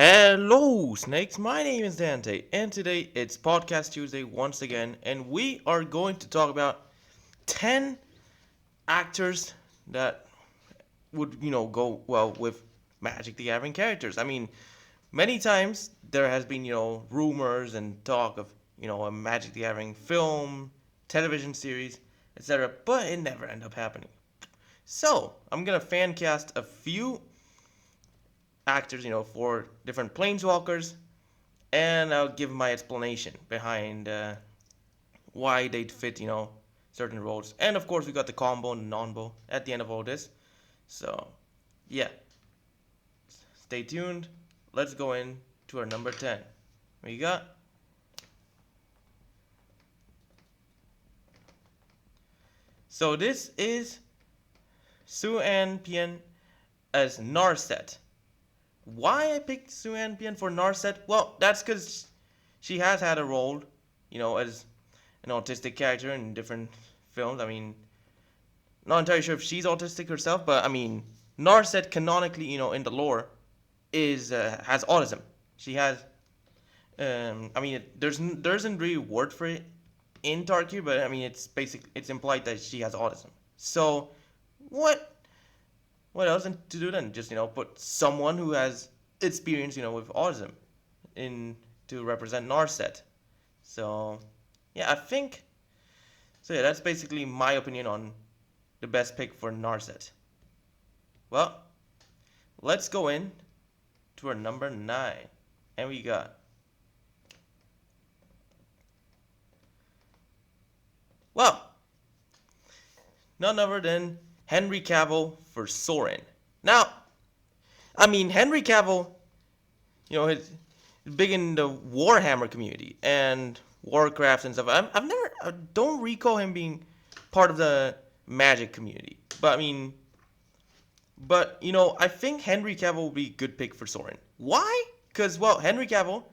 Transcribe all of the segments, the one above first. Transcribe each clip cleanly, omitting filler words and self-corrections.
Hello, Snakes. My name is Dante, and today it's Podcast Tuesday once again, and we are going to talk about 10 actors that would, go well with Magic the Gathering characters. I mean, many times there has been, rumors and talk of, a Magic the Gathering film, television series, etc., but it never ended up happening. So, I'm gonna fan cast a few actors, for different planeswalkers, and I'll give my explanation behind why they'd fit, certain roles. And of course, we got the combo and non-bo at the end of all this. So, yeah, stay tuned. Let's go in to our number 10. We got so this is Su-An Pian as Narset. Why I picked Su-An Pian for Narset? Well, that's because she has had a role, as an autistic character in different films. I mean, not entirely sure if she's autistic herself, but I mean, Narset canonically, in the lore, is has autism. She has, I mean, there isn't really a word for it in Tarkir, but I mean, it's implied that she has autism. So, what what else to do than just put someone who has experience with autism in to represent Narset. So yeah, I think so. Yeah, that's basically my opinion on the best pick for Narset. Well, let's go in to our number 9, and we got well none other than Henry Cavill for Sorin. Now, I mean Henry Cavill, he's big in the Warhammer community and Warcraft and stuff. I don't recall him being part of the Magic community. But I mean, I think Henry Cavill would be a good pick for Sorin. Why? Because well, Henry Cavill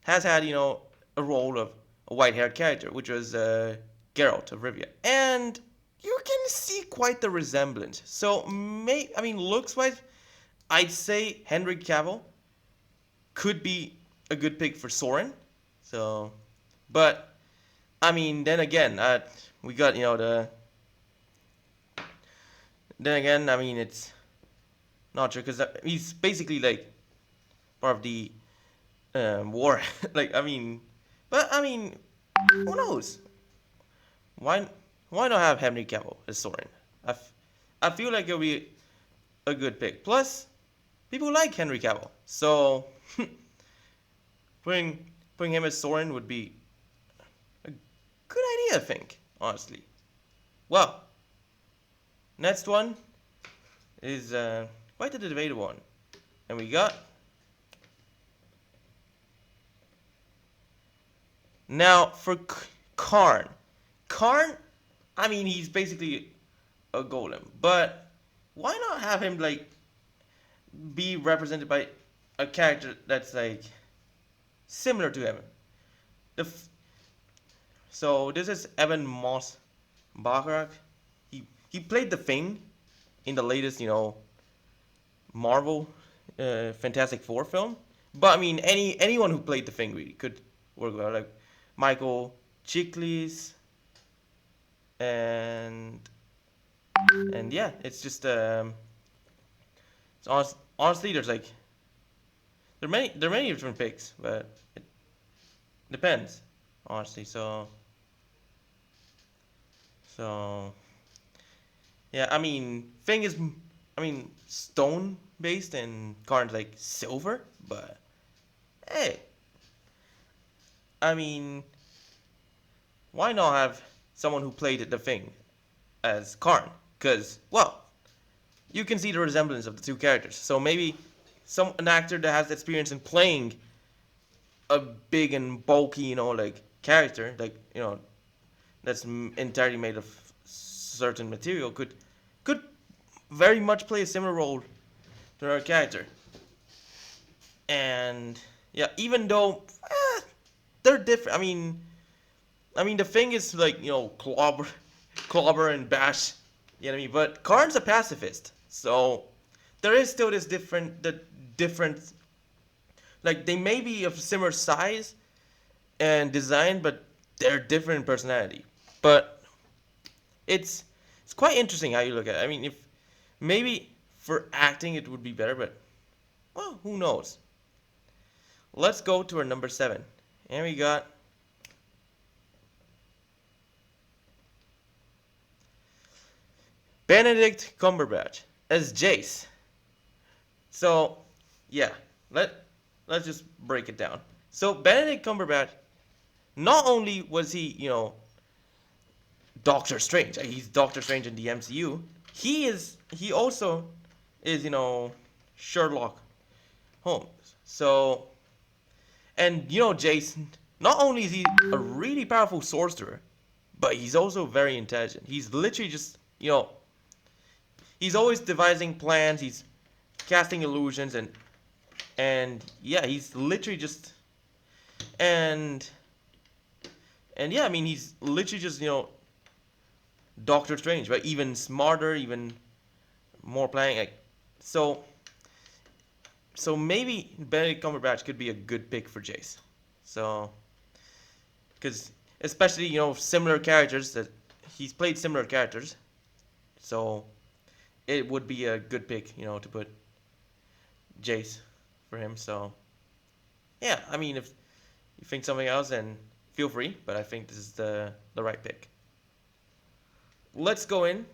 has had a role of a white-haired character, which was Geralt of Rivia, and you can see quite the resemblance. So, looks-wise, I'd say Henry Cavill could be a good pick for Sorin. So, but I mean, then again, we got the. Then again, I mean, it's not sure because he's basically like part of the war. Like, I mean, but I mean, who knows? Why why not have Henry Cavill as Sorin? I feel like it'll be a good pick. Plus, people like Henry Cavill, so putting him as Sorin would be a good idea, I think, honestly. Well, next one is quite a debated one, and we got now for Karn. Karn, I mean, he's basically a golem, but why not have him like be represented by a character that's like similar to him? The so this is Evan Moss Bacharach. He played the Thing in the latest Marvel Fantastic Four film. But I mean, anyone who played the Thing really could work well, like Michael Chiklis and yeah, it's just honestly there's like there are many different picks, but it depends honestly. So yeah, I mean Thing is stone based and Karn's like silver, but hey, I mean why not have someone who played the Thing as Karn? Because well, you can see the resemblance of the two characters. So maybe an actor that has experience in playing a big and bulky, like character, like that's entirely made of certain material, could very much play a similar role to her character. And yeah, even though they're different. I mean, the Thing is like clobber and bash. You know what I mean? But Karn's a pacifist, so there is still this different like they may be of similar size and design, but they're different in personality. But it's it's quite interesting how you look at it. I mean, if maybe for acting it would be better, but well, who knows? Let's go to our number 7. And we got Benedict Cumberbatch as Jace. So, yeah, let's just break it down. So Benedict Cumberbatch, not only was he, Doctor Strange, he's Doctor Strange in the MCU. He also is, Sherlock Holmes. So, and Jason, not only is he a really powerful sorcerer, but he's also very intelligent. He's literally just, he's always devising plans. He's casting illusions and yeah, he's literally just and yeah, I mean he's literally just Doctor Strange, but even smarter, even more planning. So maybe Benedict Cumberbatch could be a good pick for Jace. So because especially similar characters that he's played similar characters, so it would be a good pick to put Jace for him. So yeah, I mean if you think something else, then feel free, but I think this is the right pick. Let's go in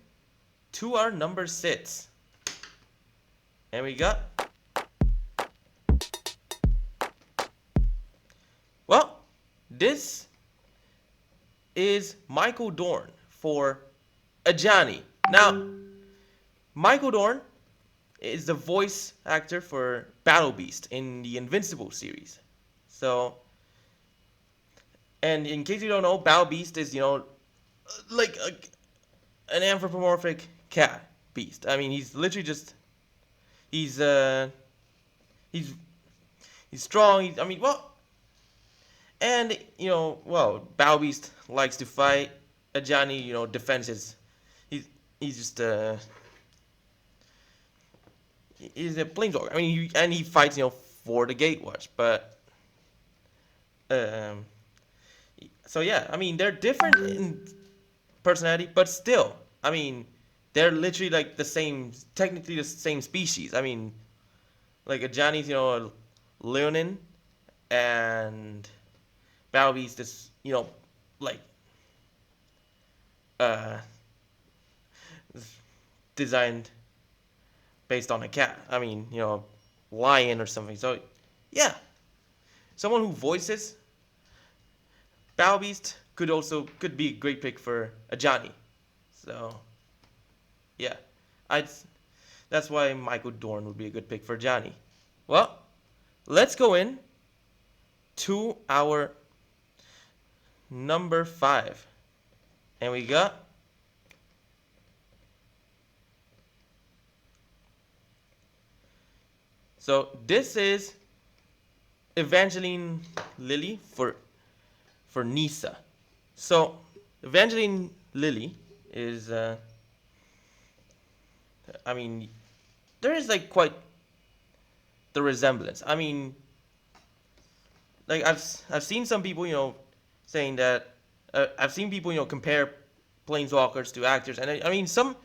to our number 6. And we got, well, this is Michael Dorn for Ajani. Now, Michael Dorn is the voice actor for Battle Beast in the Invincible series. So, and in case you don't know, Battle Beast is, like an anthropomorphic cat beast. I mean, he's literally just, he's strong. I mean, well, and, Battle Beast likes to fight. Ajani, defends his, he's just, he's a planeswalker. I mean, he fights, for the Gatewatch, but, so yeah, I mean, they're different in personality, but still, I mean, they're literally like technically the same species. I mean, like Ajani's, a Leonin, and Battle Beast is, like, designed based on a cat. I mean, lion or something. So, yeah, someone who voices Battle Beast could be a great pick for Ajani. So, yeah, that's why Michael Dorn would be a good pick for Ajani. Well, let's go in to our number 5, and we got so this is Evangeline Lilly for Nisa. So Evangeline Lilly is I mean, there is like quite the resemblance. I mean, like I've seen some people saying that I've seen people compare planeswalkers to actors, and I mean some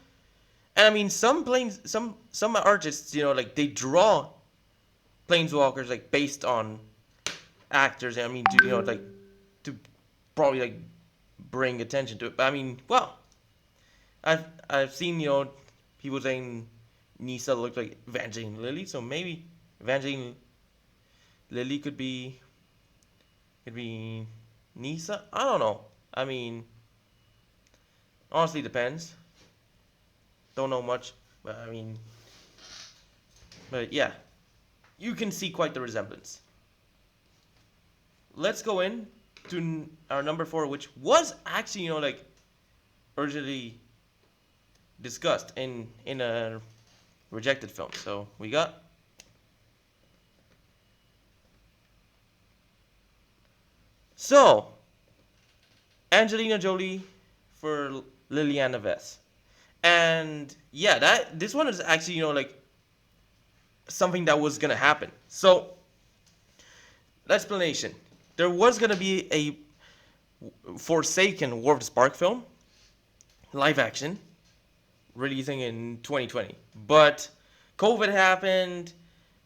some artists like they draw planeswalkers like based on actors. I mean, to like to probably like bring attention to it. But I mean, well, I've seen people saying Nisa looked like Evangeline Lilly, so maybe Evangeline Lilly could be Nisa. I don't know. I mean, honestly, depends. Don't know much, but I mean, but yeah, you can see quite the resemblance. Let's go in to our number 4, which was actually like originally discussed in a rejected film. So we got Angelina Jolie for Liliana Vess. And yeah, this one is actually like something that was gonna happen. So explanation. There was gonna be a Forsaken Warped Spark film, live action, releasing in 2020. But COVID happened,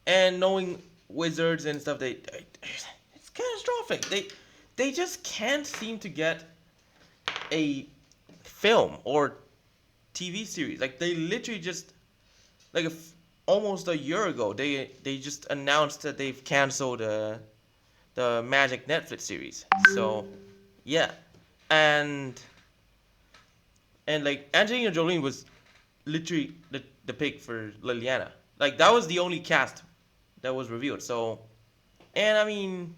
and knowing Wizards and stuff, it's catastrophic. They just can't seem to get a film or TV series. Like they literally just like almost a year ago, they just announced that they've canceled the Magic Netflix series. So yeah, and like Angelina Jolie was literally the pick for Liliana. Like that was the only cast that was revealed. So, and I mean,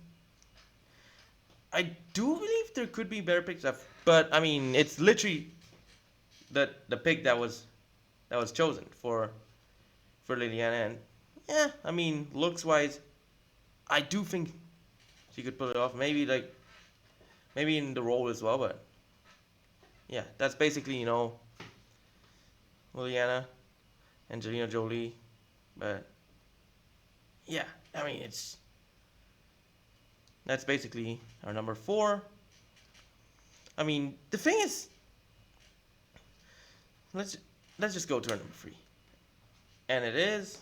I do believe there could be better picks, but I mean, it's literally the pick that was chosen for Liliana, and yeah, I mean, looks wise, I do think she could pull it off. Maybe in the role as well, but yeah, that's basically Liliana, Angelina Jolie, but yeah, I mean that's basically our number 4. I mean, the thing is, let's just go to our number 3, and it is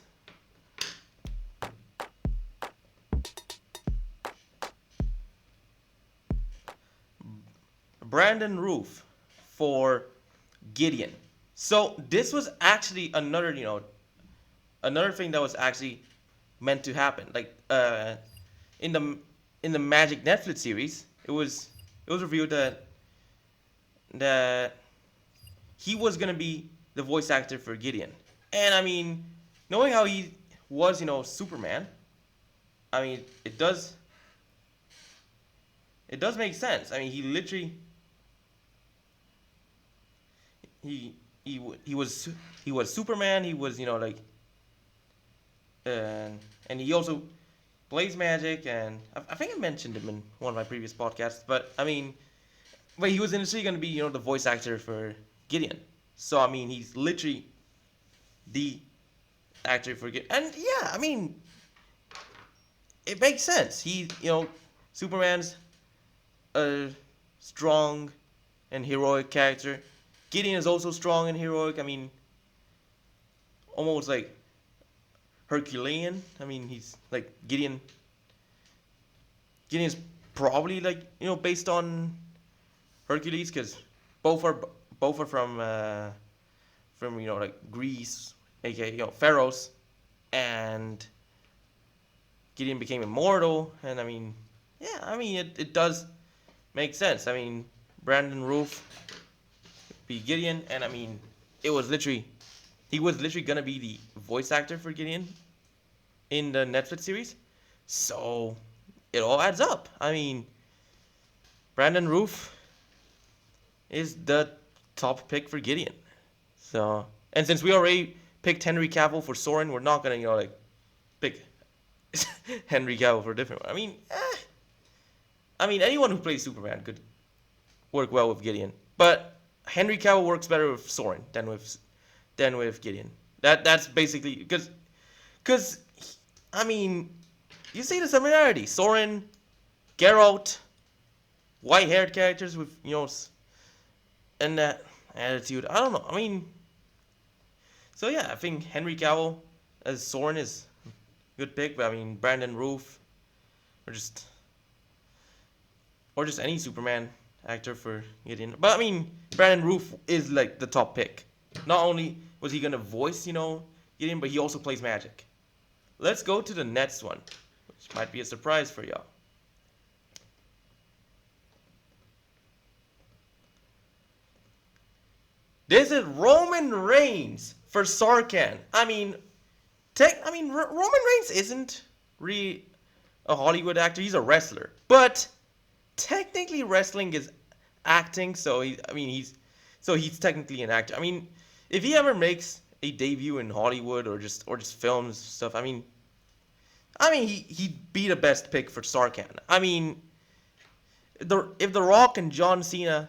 Brandon Roof for Gideon. So this was actually another thing that was actually meant to happen. Like in the Magic Netflix series, it was revealed that he was gonna be the voice actor for Gideon. And I mean, knowing how he was, Superman, I mean, it does make sense. I mean, he literally he was Superman. He was like, and he also plays Magic, and I think I mentioned him in one of my previous podcasts. But I mean, he was initially going to be the voice actor for Gideon. So I mean, he's literally the actor for Gideon, and yeah, I mean, it makes sense. Superman's a strong and heroic character. Gideon is also strong and heroic. I mean, almost like Herculean. I mean, he's like Gideon. Gideon is probably like based on Hercules, because both are from like Greece, aka pharaohs, and Gideon became immortal. And I mean, yeah, I mean it does make sense. I mean, Brandon Roof be Gideon, and I mean, he was literally gonna be the voice actor for Gideon in the Netflix series, so it all adds up. I mean, Brandon Roof is the top pick for Gideon. So, and since we already picked Henry Cavill for Soren, we're not gonna like pick Henry Cavill for a different one. I mean, anyone who plays Superman could work well with Gideon, but Henry Cavill works better with Soren than with Gideon. That's basically because I mean, you see the similarity. Soren, Geralt, white-haired characters with and that attitude. I don't know. I mean, so yeah, I think Henry Cavill as Soren is a good pick, but I mean Brandon Roof or just any Superman actor for Gideon. But I mean, Brandon Roof is like the top pick. Not only was he gonna voice, Gideon, but he also plays Magic. Let's go to the next one, which might be a surprise for y'all. This is Roman Reigns for Sarkhan. I mean, Roman Reigns isn't really a Hollywood actor. He's a wrestler, but technically wrestling is acting, so he's technically an actor. I mean, if he ever makes a debut in Hollywood or just films stuff, I mean he'd be the best pick for Sarkhan. I mean, if The Rock and John Cena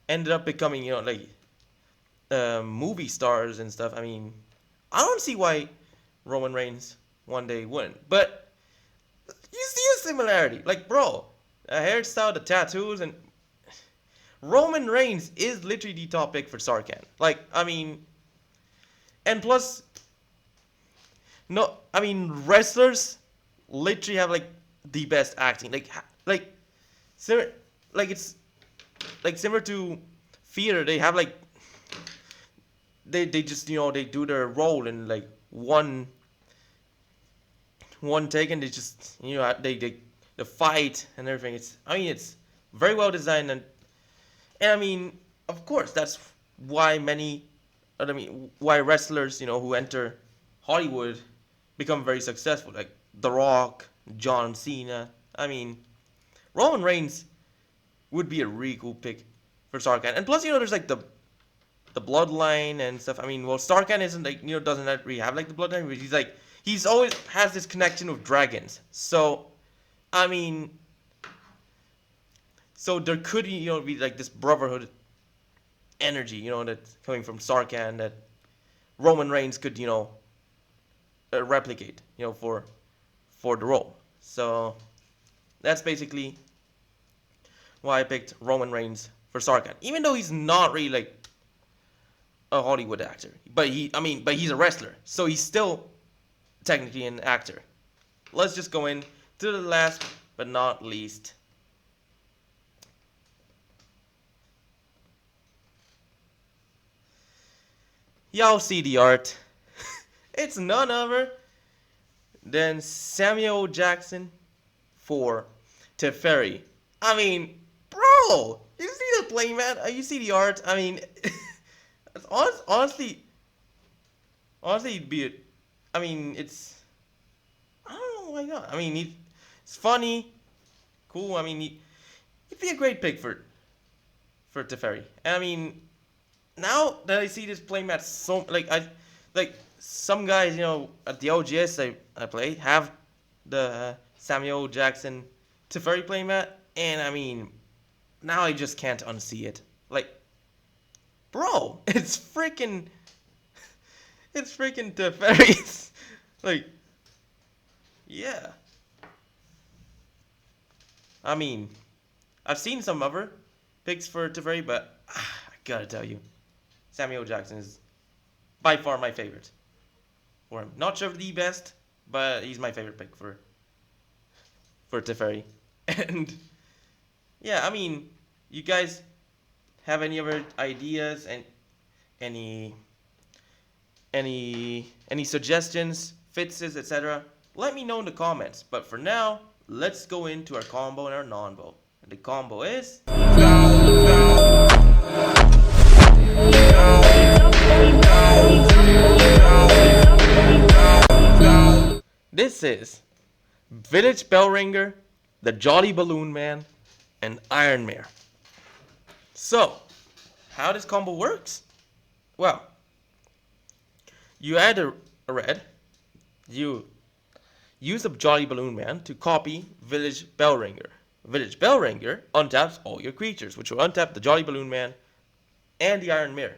ended up becoming movie stars and stuff, I mean, I don't see why Roman Reigns one day wouldn't. But You see a similarity. Like, bro, the hairstyle, the tattoos, and Roman Reigns is literally the top pick for Sarkhan. Like, I mean, and plus, no, I mean, wrestlers literally have like the best acting. Like, similar, like it's like similar to theater. They have like they just they do their role in like one take, and they just they the fight and everything. It's very well designed, and I mean, of course, that's why why wrestlers who enter Hollywood become very successful, like The Rock, John Cena. I mean, Roman Reigns would be a really cool pick for Sarkhan, and plus there's like the bloodline and stuff. I mean, well, Sarkhan isn't like doesn't really have like the bloodline, but he's always has this connection with dragons. So, I mean, so there could be like this brotherhood energy that's coming from Sarkhan that Roman Reigns could replicate for the role. So that's basically why I picked Roman Reigns for Sarkhan, even though he's not really like a Hollywood actor, but he's a wrestler, so he's still technically an actor. Let's just go in to the last but not least. Y'all see the art. It's none other than Samuel Jackson for Teferi. I mean, bro, you see the playmat? You see the art? I mean, honestly, it'd be. I mean, I don't know why not. I mean, it's funny, cool. I mean, he'd be a great pick for Teferi. And I mean, now that I see this playmat, so like some guys at the OGS I play have the Samuel Jackson Teferi playmat, and I mean, now I just can't unsee it. Like, bro, it's freaking Teferi's. Like, yeah. I mean, I've seen some other picks for Teferi, but I gotta tell you, Samuel Jackson is by far my favorite for him. Not sure the best, but he's my favorite pick for Teferi. And yeah, I mean, you guys have any other ideas and any suggestions, fixes, etc.? Let me know in the comments. But for now, let's go into our combo and our non-bow. And the combo is this is Village Bellringer, the Jolly Balloon Man, and Iron Mare. So, how this combo works? Well, you add a red, you use the Jolly Balloon Man to copy Village Bellringer. Village Bellringer untaps all your creatures, which will untap the Jolly Balloon Man and the Iron Mare.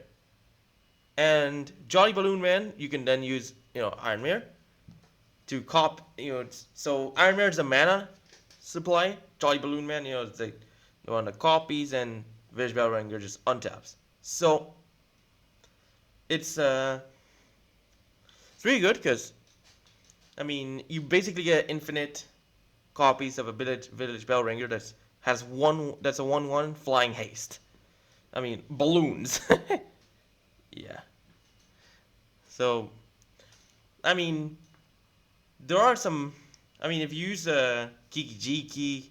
And Jolly Balloon Man, you can then use, Iron Mare to so Iron Mare is a mana supply. Jolly Balloon Man, it's like on the copies, and Village Bellringer just untaps. So it's really good because I mean you basically get infinite copies of a Village Bellringer that's a 1/1 flying haste. I mean balloons. Yeah. So I mean there are some. I mean if you use a Kiki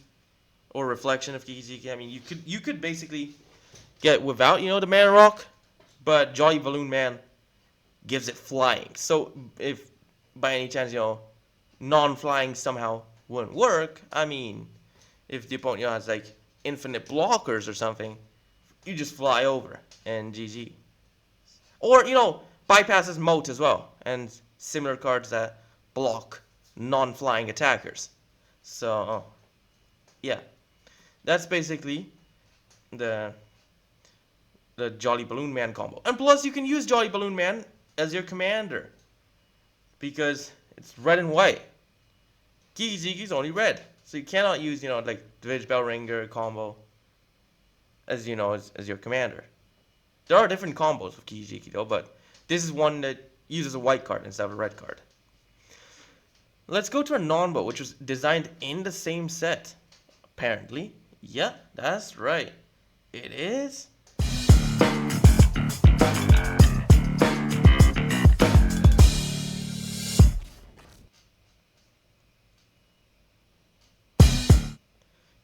or reflection of Kiki, I mean you could basically get without the mana rock, but Jolly Balloon Man gives it flying. So if by any chance non-flying somehow wouldn't work, I mean if the opponent has like infinite blockers or something, you just fly over and GG. Or bypasses moat as well, and similar cards that block non-flying attackers. So yeah, that's basically the Jolly Balloon Man combo. And plus you can use Jolly Balloon Man as your commander because it's red and white. CODZ is only red. So you cannot use, like Village Bell Ringer combo as, as your commander. There are different combos with CODZ though, but this is one that uses a white card instead of a red card. Let's go to a non-bow, which was designed in the same set. Apparently. Yeah, that's right. It is.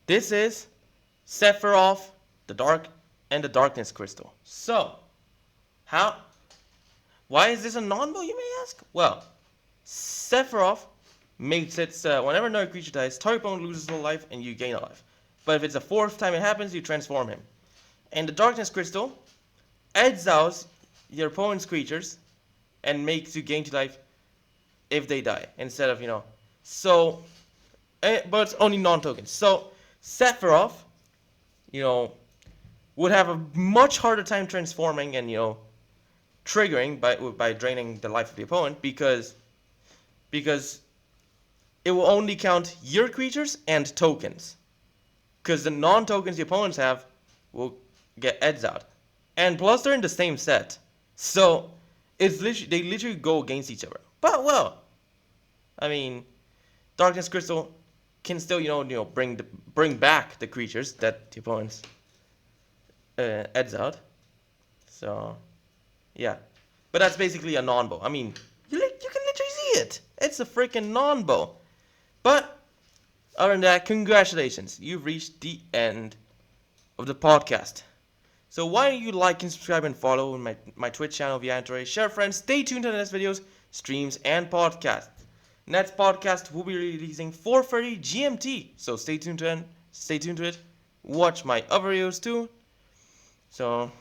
This is Sephiroth, the Darkness Crystal. So, why is this a non-bow, you may ask? Well, Sephiroth makes it whenever another creature dies, target opponent loses a life and you gain a life. But if it's the fourth time it happens, you transform him. And the Darkness Crystal exiles your opponent's creatures and makes you gain 2 life if they die, instead of, So, but it's only non-tokens. So, Sephiroth, would have a much harder time transforming and, triggering by draining the life of the opponent because it will only count your creatures and tokens. Because the non-tokens the opponents have will get exiled. And plus they're in the same set. So they literally go against each other. But well, I mean, Darkness Crystal can still, bring back the creatures that the opponents exiled. So yeah. But that's basically a non-bow. I mean, you can literally see it. It's a freaking non-bow. But other than that, congratulations. You've reached the end of the podcast. So why don't you like and subscribe and follow my Twitch channel via Android. Share friends. Stay tuned to the next videos, streams, and podcasts. Next podcast will be releasing 4:30 GMT. So stay tuned to it. Watch my other videos too. So,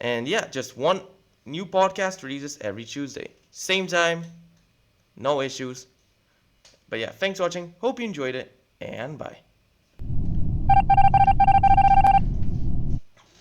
and yeah, just one new podcast releases every Tuesday. Same time. No issues. But yeah, thanks for watching. Hope you enjoyed it. And bye.